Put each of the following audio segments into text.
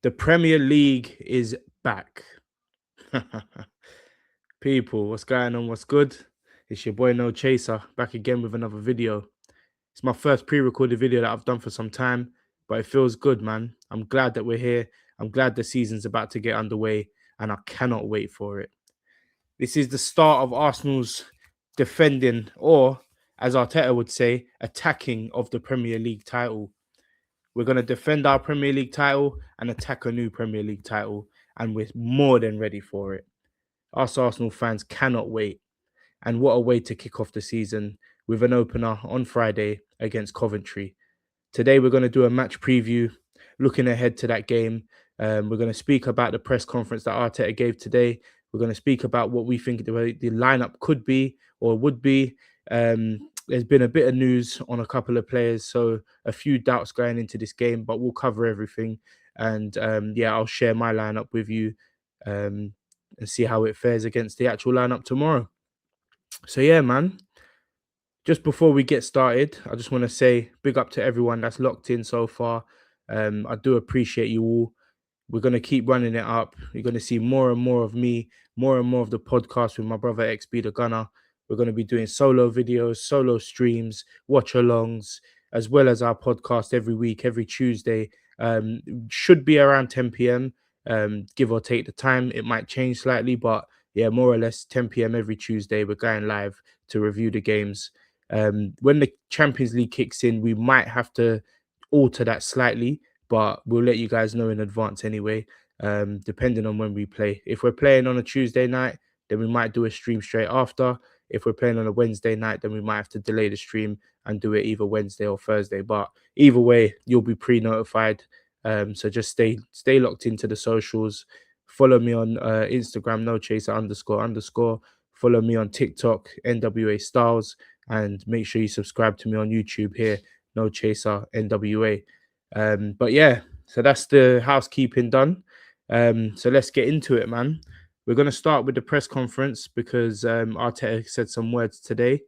The Premier League is back. People, what's going on? What's good? It's your boy No Chaser back again with another video. It's my first pre-recorded video that I've done for some time, but it feels good, man. I'm glad that we're here. I'm glad the season's about to get underway, and I cannot wait for it. This is the start of Arsenal's defending, or as Arteta would say, attacking of the Premier League title. We're going to defend our Premier League title and attack a new Premier League title, and we're more than ready for it. Us Arsenal fans cannot wait. And what a way to kick off the season with an opener on Friday against Coventry. Today, we're going to do a match preview, looking ahead to that game. We're going to speak about the press conference that Arteta gave today. We're going to speak about what we think the lineup could be or would be. There's been a bit of news on a couple of players, so a few doubts going into this game, but we'll cover everything. And I'll share my lineup with you and see how it fares against the actual lineup tomorrow. So yeah, man. Just before we get started, I just want to say big up to everyone that's locked in so far. I do appreciate you all. We're going to keep running it up. You're going to see more and more of me, more and more of the podcast with my brother XB the Gunner. We're going to be doing solo videos, solo streams, watch alongs, as well as our podcast every week, every Tuesday. Should be around 10 p.m., give or take the time. It might change slightly, but yeah, more or less 10 p.m. every Tuesday. We're going live to review the games. When the Champions League kicks in, we might have to alter that slightly, but we'll let you guys know in advance anyway, depending on when we play. If we're playing on a Tuesday night, then we might do a stream straight after. If we're playing on a Wednesday night, then we might have to delay the stream and do it either Wednesday or Thursday. But either way, you'll be pre-notified. So just stay locked into the socials. Follow me on Instagram, nochaser__. Follow me on TikTok, NWA Styles. And make sure you subscribe to me on YouTube here, No Chaser NWA. But yeah, so that's the housekeeping done. So let's get into it, man. We're going to start with the press conference because Arteta said some words today,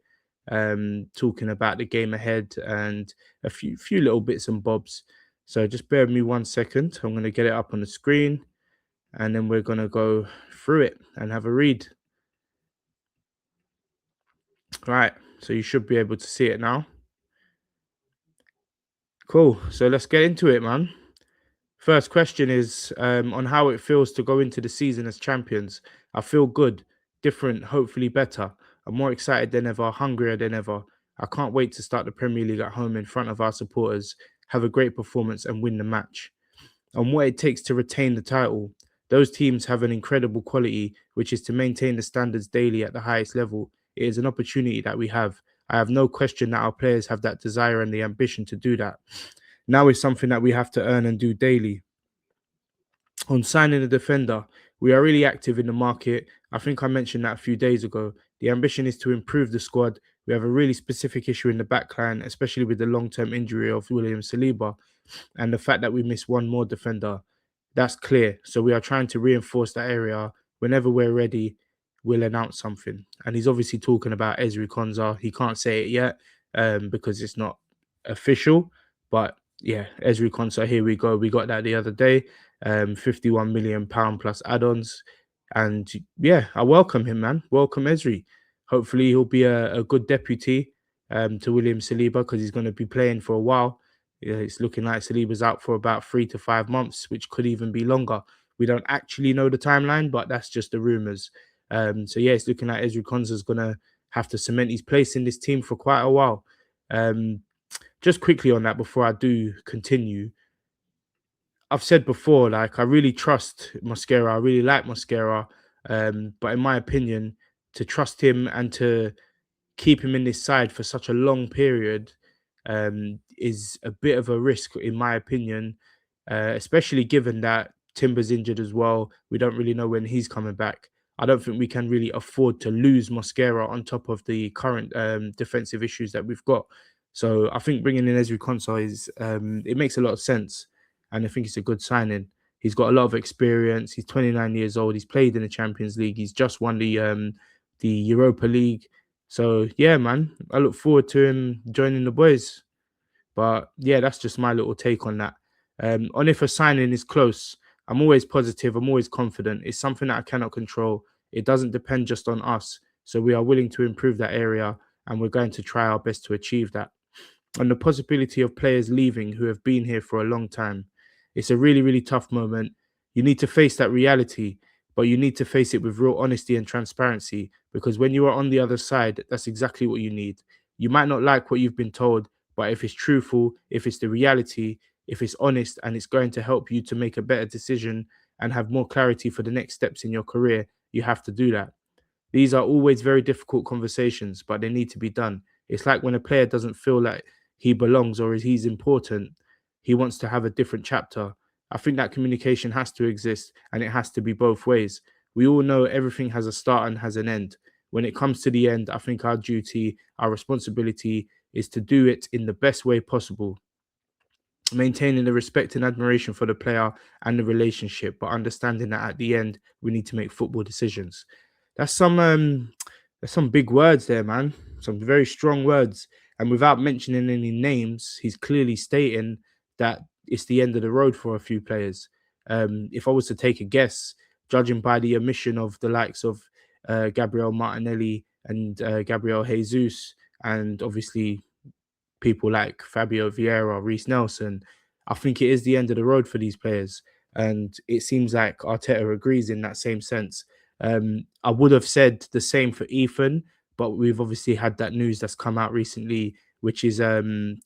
talking about the game ahead and a few little bits and bobs. So just bear with me 1 second. I'm going to get it up on the screen, and then we're going to go through it and have a read. All right, so you should be able to see it now. Cool. So let's get into it, man. First question is on how it feels to go into the season as champions. I feel good, different, hopefully better. I'm more excited than ever, hungrier than ever. I can't wait to start the Premier League at home in front of our supporters, have a great performance and win the match. On what it takes to retain the title, those teams have an incredible quality, which is to maintain the standards daily at the highest level. It is an opportunity that we have. I have no question that our players have that desire and the ambition to do that. Now is something that we have to earn and do daily. On signing a defender, we are really active in the market. I think I mentioned that a few days ago. The ambition is to improve the squad. We have a really specific issue in the backline, especially with the long-term injury of William Saliba and the fact that we miss one more defender. That's clear. So we are trying to reinforce that area. Whenever we're ready, we'll announce something. And he's obviously talking about Ezri Konsa. He can't say it yet because it's not official. But yeah, Ezri Konsa, here we go. We got that the other day. £51 million plus add-ons. And yeah, I welcome him, man. Welcome Ezri. Hopefully he'll be a good deputy to William Saliba because he's going to be playing for a while. Yeah, it's looking like Saliba's out for about 3 to 5 months, which could even be longer. We don't actually know the timeline, but that's just the rumours. So yeah, it's looking like Ezri Konsa is going to have to cement his place in this team for quite a while. Just quickly on that before I do continue, I've said before, like I really trust Mosquera. I really like Mosquera. But in my opinion, to trust him and to keep him in this side for such a long period is a bit of a risk, in my opinion, especially given that Timber's injured as well. We don't really know when he's coming back. I don't think we can really afford to lose Mosquera on top of the current defensive issues that we've got. So I think bringing in Ezri Konsa is it makes a lot of sense, and I think it's a good signing. He's got a lot of experience. He's 29 years old. He's played in the Champions League. He's just won the Europa League. So yeah, man, I look forward to him joining the boys. But yeah, that's just my little take on that. On if a signing is close, I'm always positive. I'm always confident. It's something that I cannot control. It doesn't depend just on us. So we are willing to improve that area, and we're going to try our best to achieve that. And the possibility of players leaving who have been here for a long time. It's a really, really tough moment. You need to face that reality, but you need to face it with real honesty and transparency, because when you are on the other side, that's exactly what you need. You might not like what you've been told, but if it's truthful, if it's the reality, if it's honest, and it's going to help you to make a better decision and have more clarity for the next steps in your career, you have to do that. These are always very difficult conversations, but they need to be done. It's like when a player doesn't feel like he belongs or he's important, he wants to have a different chapter. I think that communication has to exist, and it has to be both ways. We all know everything has a start and has an end. When it comes to the end, I think our duty, our responsibility is to do it in the best way possible, maintaining the respect and admiration for the player and the relationship, but understanding that at the end we need to make football decisions. That's some big words there, man. Some very strong words. And without mentioning any names, he's clearly stating that it's the end of the road for a few players. If I was to take a guess, judging by the omission of the likes of Gabriel Martinelli and Gabriel Jesus, and obviously people like Fabio Vieira, Reece Nelson, I think it is the end of the road for these players. And it seems like Arteta agrees in that same sense. I would have said the same for Ethan, but we've obviously had that news that's come out recently, which is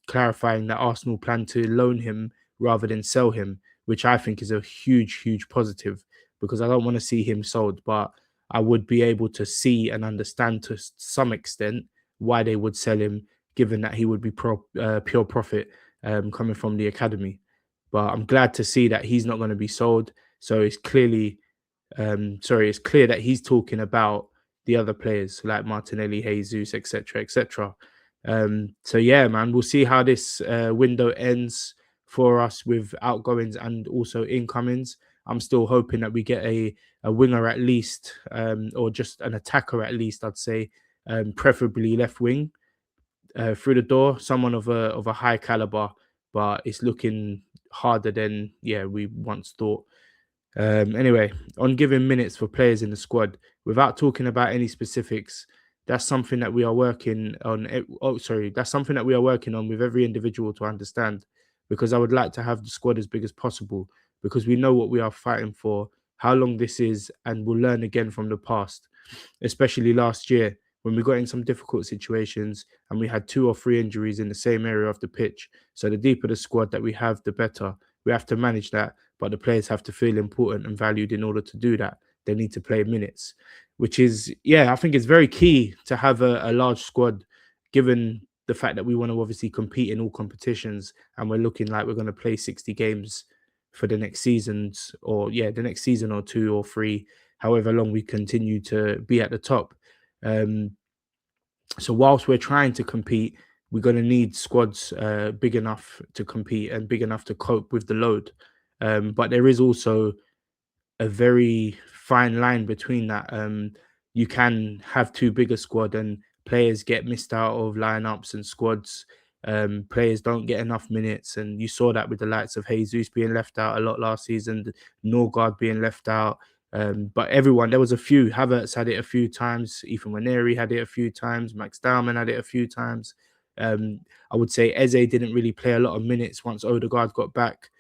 clarifying that Arsenal plan to loan him rather than sell him, which I think is a huge, huge positive, because I don't want to see him sold, but I would be able to see and understand to some extent why they would sell him, given that he would be pure profit coming from the academy. But I'm glad to see that he's not going to be sold. So it's clear that he's talking about the other players like Martinelli, Jesus, etc., etc. So yeah, man, we'll see how this window ends for us with outgoings and also incomings. I'm still hoping that we get a winger at least, or just an attacker at least, I'd say, preferably left wing through the door, someone of a high caliber, but it's looking harder than we once thought. Anyway, on giving minutes for players in the squad, without talking about any specifics, that's something that we are working on. That's something that we are working on with every individual to understand, because I would like to have the squad as big as possible, because we know what we are fighting for, how long this is, and we'll learn again from the past, especially last year when we got in some difficult situations and we had 2 or 3 injuries in the same area of the pitch. So the deeper the squad that we have, the better. We have to manage that, but the players have to feel important and valued in order to do that. They need to play minutes, which is, I think it's very key to have a large squad, given the fact that we want to obviously compete in all competitions, and we're looking like we're going to play 60 games for the next seasons, or the next season or 2 or 3, however long we continue to be at the top. Um, so whilst we're trying to compete, we're going to need squads big enough to compete and big enough to cope with the load. But there is also a very fine line between that. You can have too big a squad and players get missed out of lineups and squads. Players don't get enough minutes, and you saw that with the likes of Jesus being left out a lot last season, Norgard being left out. But everyone, there was a few. Havertz had it a few times. Ethan Waneri had it a few times. Max Dowman had it a few times. I would say Eze didn't really play a lot of minutes once Odegaard got back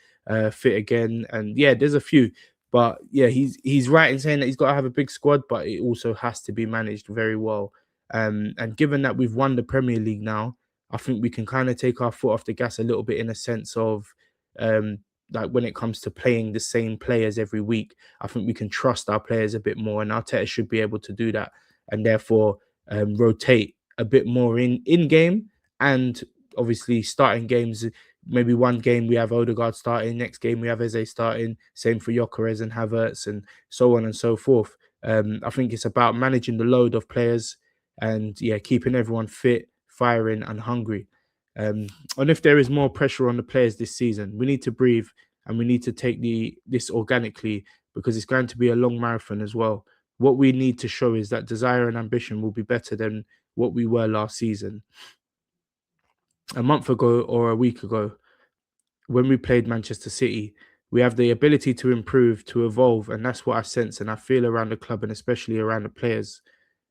fit again. And there's a few. But he's right in saying that he's got to have a big squad, but it also has to be managed very well. And given that we've won the Premier League now, I think we can kind of take our foot off the gas a little bit, in a sense of like when it comes to playing the same players every week. I think we can trust our players a bit more, and Arteta should be able to do that, and therefore rotate a bit more in game, and obviously starting games. Maybe one game we have Odegaard starting, next game we have Eze starting, same for Gyökeres and Havertz, and so on and so forth. I think it's about managing the load of players and keeping everyone fit, firing and hungry. And if there is more pressure on the players this season, we need to breathe and we need to take this organically, because it's going to be a long marathon as well. What we need to show is that desire and ambition will be better than what we were last season. A month ago or a week ago, when we played Manchester City, We have the ability to improve, to evolve, and that's what I sense and I feel around the club and especially around the players.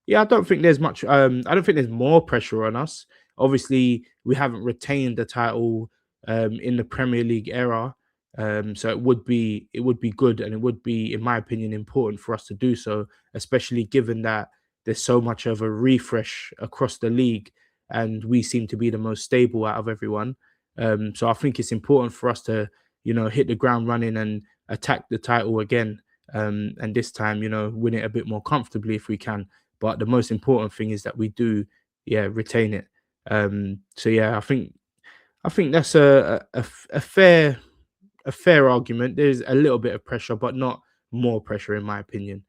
Yeah, I don't think there's much. I don't think there's more pressure on us. Obviously, we haven't retained the title in the Premier League era, so it would be good, and it would be, in my opinion, important for us to do so, especially given that there's so much of a refresh across the league, and we seem to be the most stable out of everyone. So I think it's important for us to, hit the ground running and attack the title again, and this time, win it a bit more comfortably if we can. But the most important thing is that we do, yeah, retain it. So yeah, I think that's a fair argument. There's a little bit of pressure, but not more pressure, in my opinion.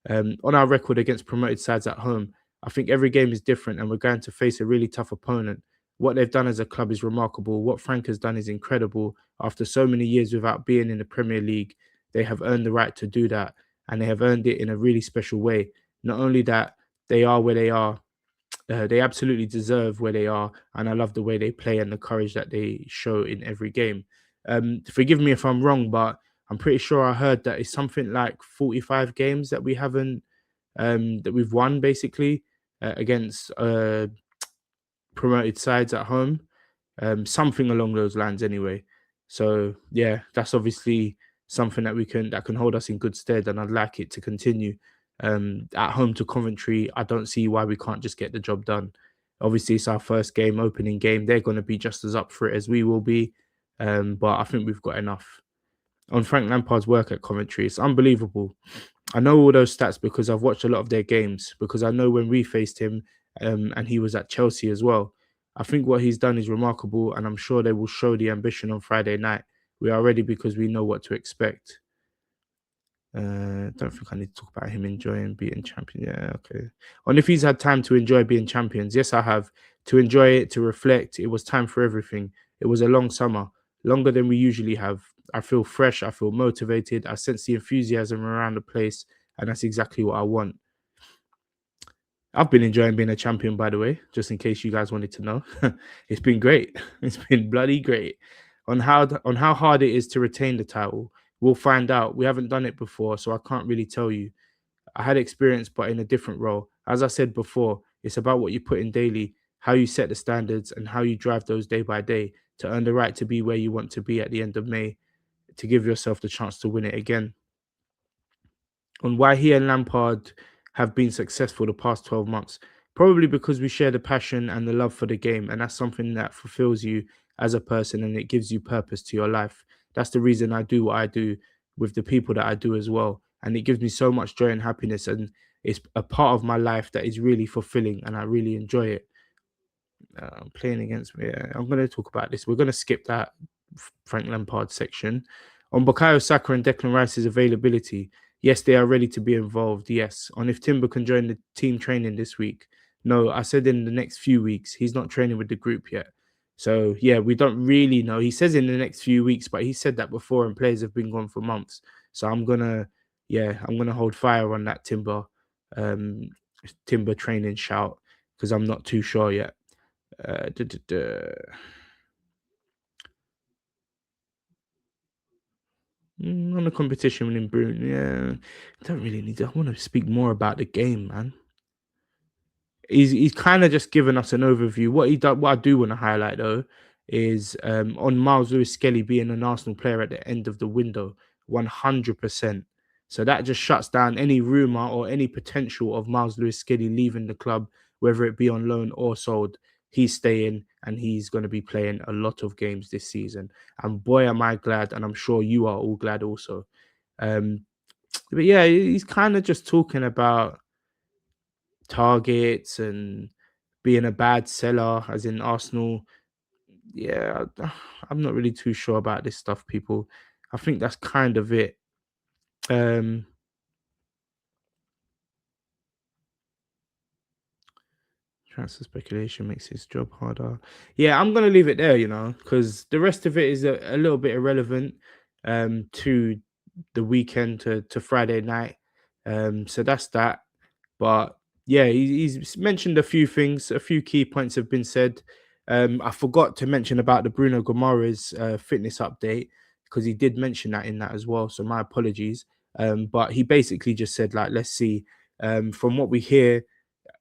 On our record against promoted sides at home, I think every game is different, and we're going to face a really tough opponent. What they've done as a club is remarkable. What Frank has done is incredible. After so many years without being in the Premier League, they have earned the right to do that, and they have earned it in a really special way. Not only that, they are where they are. They absolutely deserve where they are, and I love the way they play and the courage that they show in every game. Forgive me if I'm wrong, but I'm pretty sure I heard that it's something like 45 games that we haven't that we've won basically against promoted sides at home, something along those lines anyway. So yeah, that's obviously something that can hold us in good stead, and I'd like it to continue. At home to Coventry, I don't see why we can't just get the job done. Obviously, it's our first game, opening game. They're going to be just as up for it as we will be, but I think we've got enough. On Frank Lampard's work at Coventry, it's unbelievable. I know all those stats because I've watched a lot of their games, because I know when we faced him, and he was at Chelsea as well. I think what he's done is remarkable, and I'm sure they will show the ambition on Friday night. We are ready because we know what to expect. Don't think I need to talk about him enjoying being champion. Yeah, okay. And if he's had time to enjoy being champions, yes, I have. To enjoy it, to reflect. It was time for everything. It was a long summer, longer than we usually have. I feel fresh. I feel motivated. I sense the enthusiasm around the place, and that's exactly what I want. I've been enjoying being a champion, by the way, just in case you guys wanted to know. It's been great. It's been bloody great. On how hard it is to retain the title, we'll find out. We haven't done it before, so I can't really tell you. I had experience, but in a different role. As I said before, it's about what you put in daily, how you set the standards, and how you drive those day by day to earn the right to be where you want to be at the end of May, to give yourself the chance to win it again. On why he and Lampard have been successful the past 12 months. Probably because we share the passion and the love for the game, and that's something that fulfills you as a person and it gives you purpose to your life. That's the reason I do what I do with the people that I do as well. And it gives me so much joy and happiness, and it's a part of my life that is really fulfilling, and I really enjoy it. Playing against me. Yeah, I'm going to talk about this. We're going to skip that Frank Lampard section. On Bukayo Saka and Declan Rice's availability, yes, they are ready to be involved. Yes. On if Timber can join the team training this week. No, I said in the next few weeks. He's not training with the group yet. So, yeah, we don't really know. He says in the next few weeks, but he said that before, and players have been gone for months. So I'm gonna hold fire on that um, Timber training shout, because I'm not too sure yet. Duh, duh, duh. On the competition winning Bruno, yeah, I don't really need to. I want to speak more about the game, man. He's kind of just given us an overview. What I do want to highlight though is on Miles Lewis Skelly being an Arsenal player at the end of the window, 100%. So that just shuts down any rumor or any potential of Miles Lewis Skelly leaving the club, whether it be on loan or sold. He's staying, and he's going to be playing a lot of games this season. And boy, am I glad, and I'm sure you are all glad also. Um, but yeah, he's kind of just talking about targets and being a bad seller, as in Arsenal. Yeah, I'm not really too sure about this stuff, people. I think that's kind of it. Um, Transfer speculation makes his job harder. Yeah, I'm gonna leave it there, because the rest of it is a little bit irrelevant to the weekend, to Friday night. So that's that. But yeah, he's mentioned a few things. A few key points have been said. I forgot to mention about the Bruno Gomares fitness update. because he did mention that in that as well. So my apologies. But he basically just said like, let's see. From what we hear,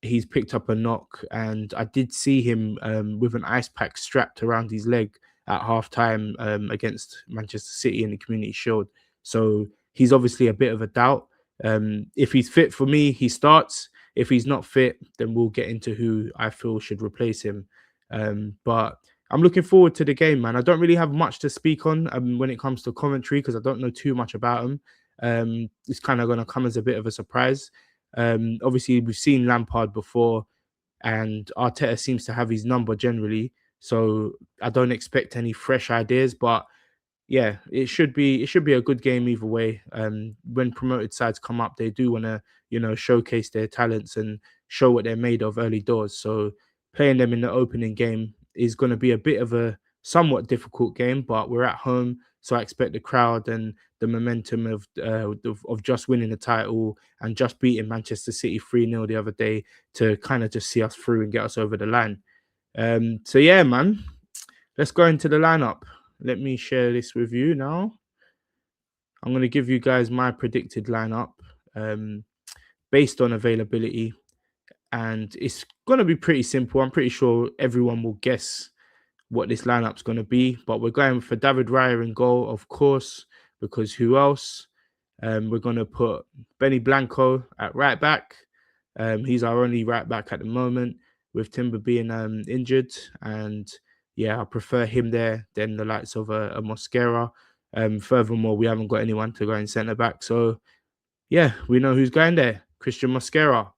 he's picked up a knock, and I did see him with an ice pack strapped around his leg at halftime against Manchester City in the Community Shield. So he's obviously a bit of a doubt. If he's fit for me, he starts. If he's not fit, then we'll get into who I feel should replace him. But I'm looking forward to the game, man. I don't really have much to speak on when it comes to Coventry because I don't know too much about them. It's kind of going to come as a bit of a surprise. Obviously, we've seen Lampard before, and Arteta seems to have his number generally. So I don't expect any fresh ideas, but yeah, it should be a good game either way. When promoted sides come up, they do want to showcase their talents and show what they're made of early doors. So playing them in the opening game is going to be a bit of a somewhat difficult game, but we're at home, so I expect the crowd and the momentum of just winning the title and just beating Manchester City 3-0 the other day to kind of just see us through and get us over the line. So yeah, man, let's go into the lineup. Let me share this with you now. I'm going to give you guys my predicted lineup um, based on availability, and it's going to be pretty simple. I'm pretty sure everyone will guess what this lineup's going to be, but we're going for David Raya in goal, of course, because who else? We're going to put Benny Blanco at right back. He's our only right back at the moment, with Timber being injured. And yeah, I prefer him there than the likes of a Mosquera. Furthermore, we haven't got anyone to go in centre back. So yeah, we know who's going there, Christian Mosquera.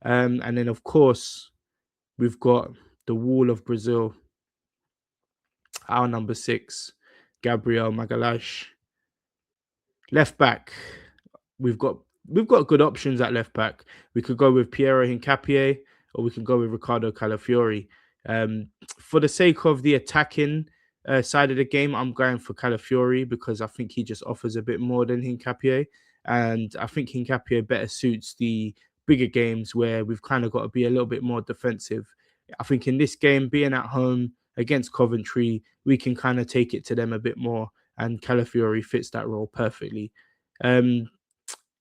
And then, of course, we've got the Wall of Brazil, our number 6, Gabriel Magalhaes. Left back, we've got we've got good options at left back. We could go with Piero Hincapié, or we can go with Ricardo Calafiori. Um, for the sake of the attacking side of the game, I'm going for Calafiori because I think he just offers a bit more than Hincapié, and I think Hincapié better suits the bigger games where we've kind of got to be a little bit more defensive. I think in this game, being at home against Coventry, we can kind of take it to them a bit more, and Calafiori fits that role perfectly. Um,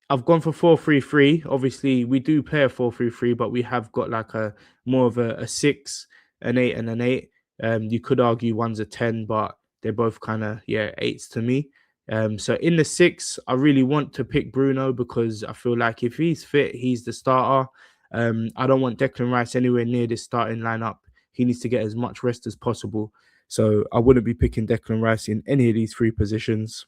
I've gone for 4-3-3. Obviously, we do play a 4-3-3, but we have got like a more of a 6, an 8, and an 8. You could argue one's a 10, but they're both kind of, yeah, 8s to me. So in the 6, I really want to pick Bruno because I feel like if he's fit, he's the starter. I don't want Declan Rice anywhere near this starting lineup. He needs to get as much rest as possible. So I wouldn't be picking Declan Rice in any of these 3 positions.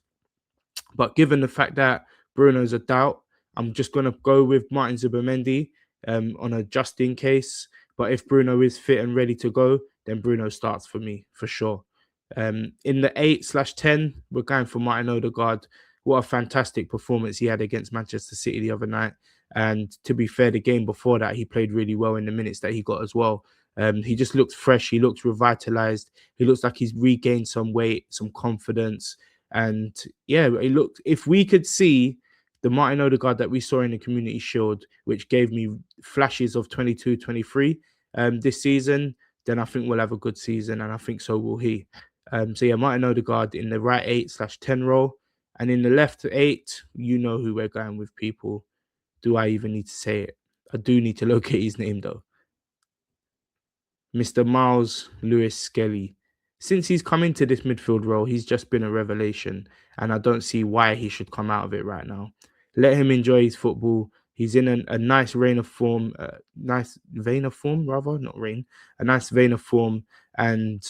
But given the fact that Bruno's a doubt, I'm just going to go with Martin Zubimendi on a just in case. But if Bruno is fit and ready to go, then Bruno starts for me for sure. In the 8/10, we're going for Martin Odegaard. What a fantastic performance he had against Manchester City the other night. And to be fair, the game before that, he played really well in the minutes that he got as well. He just looks fresh. He looks revitalized. He looks like he's regained some weight, some confidence. And yeah, it looked, if we could see the Martin Odegaard that we saw in the Community Shield, which gave me flashes of 22-23 this season, then I think we'll have a good season, and I think so will he. So yeah, Martin Odegaard in the right 8/10 role. And in the left 8, you know who we're going with, people. Do I even need to say it? I do need to locate his name though. Mr. Miles Lewis Skelly. Since he's come into this midfield role, he's just been a revelation, and I don't see why he should come out of it right now. Let him enjoy his football. He's in a nice vein of form, rather, not rain, a nice vein of form, and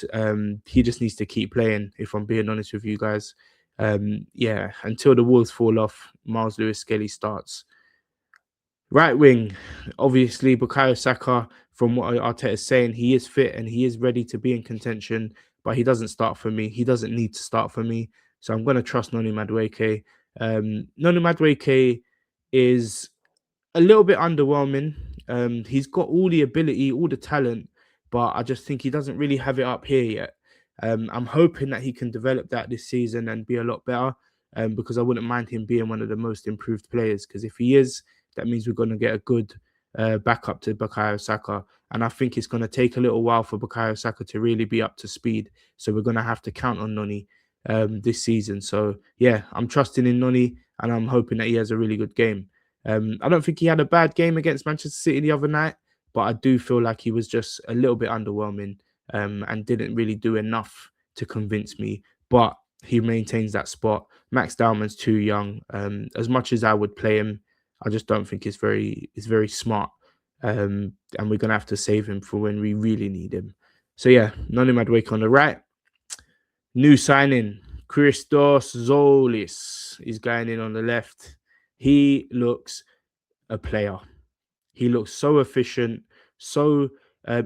he just needs to keep playing, if I'm being honest with you guys. Yeah, until the wheels fall off, Miles Lewis Skelly starts. Right wing, obviously, Bukayo Saka, from what Arteta is saying, he is fit and he is ready to be in contention, but he doesn't start for me. He doesn't need to start for me. So I'm going to trust Noni Madueke. Noni Madueke is a little bit underwhelming. He's got all the ability, all the talent, but I just think he doesn't really have it up here yet. I'm hoping that he can develop that this season and be a lot better, because I wouldn't mind him being one of the most improved players. Because if he is, that means we're going to get a good backup to Bukayo Saka. And I think it's going to take a little while for Bukayo Saka to really be up to speed. So we're going to have to count on Noni. this season. So yeah, I'm trusting in Noni, and I'm hoping that he has a really good game. I don't think he had a bad game against Manchester City the other night, but I do feel like he was just a little bit underwhelming, and didn't really do enough to convince me. But he maintains that spot. Max Dowman's too young. As much as I would play him, I just don't think it's very smart. And we're gonna have to save him for when we really need him. So yeah, Noni Madueke on the right. New signing, Christos Zolis is going in on the left. He looks a player. He looks so efficient, so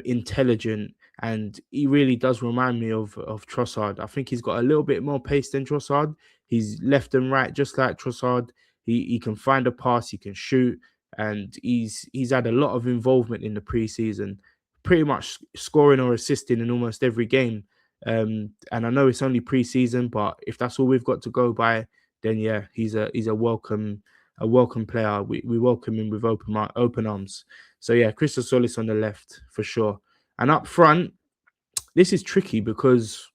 intelligent, and he really does remind me of Trossard. I think he's got a little bit more pace than Trossard. He's left and right, just like Trossard. He can find a pass, he can shoot, and he's had a lot of involvement in the preseason, pretty much scoring or assisting in almost every game. And I know it's only preseason, but if that's all we've got to go by, then yeah, he's a welcome player. We welcome him with open arms. So yeah, Christos Solis on the left for sure. And up front, this is tricky because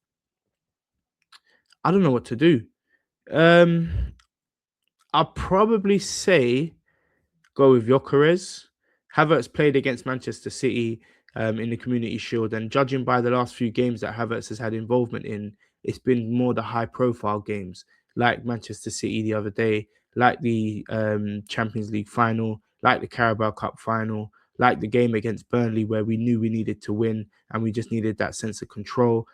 I don't know what to do. Um, I'll probably say go with Gyökeres. Havertz played against Manchester City in the Community Shield, and judging by the last few games that Havertz has had involvement in, it's been more the high-profile games, like Manchester City the other day, like the Champions League final, like the Carabao Cup final, like the game against Burnley, where we knew we needed to win and we just needed that sense of control.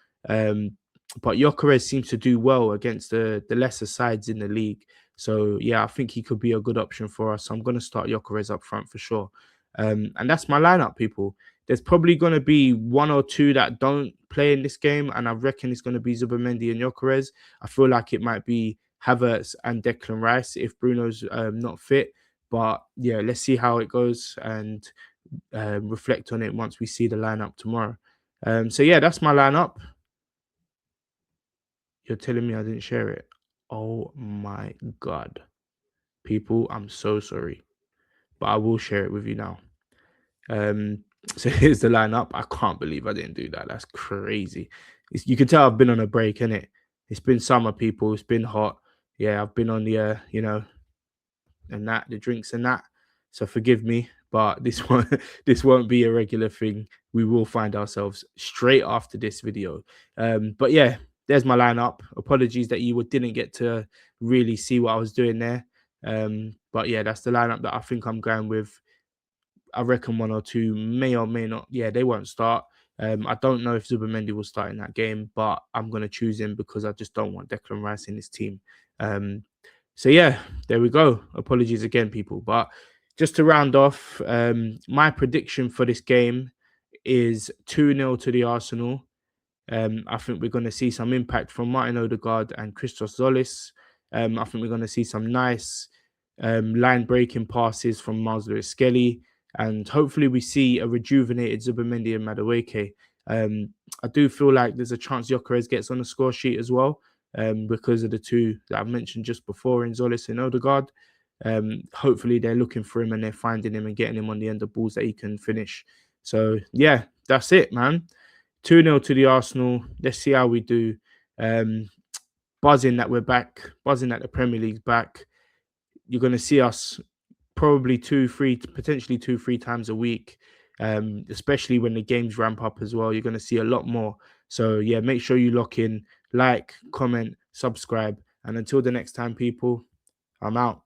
But Gyökeres seems to do well against the lesser sides in the league. So yeah, I think he could be a good option for us. So I'm going to start Gyökeres up front for sure. And that's my lineup, people. There's probably going to be one or two that don't play in this game, and I reckon it's going to be Zubimendi and Gyökeres. I feel like it might be Havertz and Declan Rice if Bruno's not fit. But yeah, let's see how it goes and reflect on it once we see the lineup tomorrow. So yeah, that's my lineup. You're telling me I didn't share it. Oh my God. People, I'm so sorry, but I will share it with you now. Um, so here's the lineup. I can't believe I didn't do that. That's crazy. You can tell I've been on a break, innit? It's been summer, people. It's been hot. Yeah, I've been on the drinks and that. So forgive me, but this one, this won't be a regular thing. We will find ourselves straight after this video. But yeah, there's my lineup. Apologies that you didn't get to really see what I was doing there. But yeah, that's the lineup that I think I'm going with. I reckon one or two may or may not. Yeah, they won't start. I don't know if Zubimendi will start in that game, but I'm going to choose him because I just don't want Declan Rice in this team. So yeah, there we go. Apologies again, people. But just to round off, my prediction for this game is 2-0 to the Arsenal. I think we're going to see some impact from Martin Odegaard and Christos Zolis. I think we're going to see some nice line-breaking passes from Miles Lewis-Skelly, and hopefully we see a rejuvenated Zubimendi and Madueke. I do feel like there's a chance Gyökeres gets on the score sheet as well, because of the two that I've mentioned just before in Zolis and Odegaard. Hopefully they're looking for him and they're finding him and getting him on the end of balls that he can finish. So yeah, that's it, man. 2-0 to the Arsenal. Let's see how we do. Buzzing that we're back, buzzing that the Premier League's back. You're going to see us probably 2-3, potentially 2-3 times a week, especially when the games ramp up as well. You're going to see a lot more. So yeah, make sure you lock in, like, comment, subscribe. And until the next time, people, I'm out.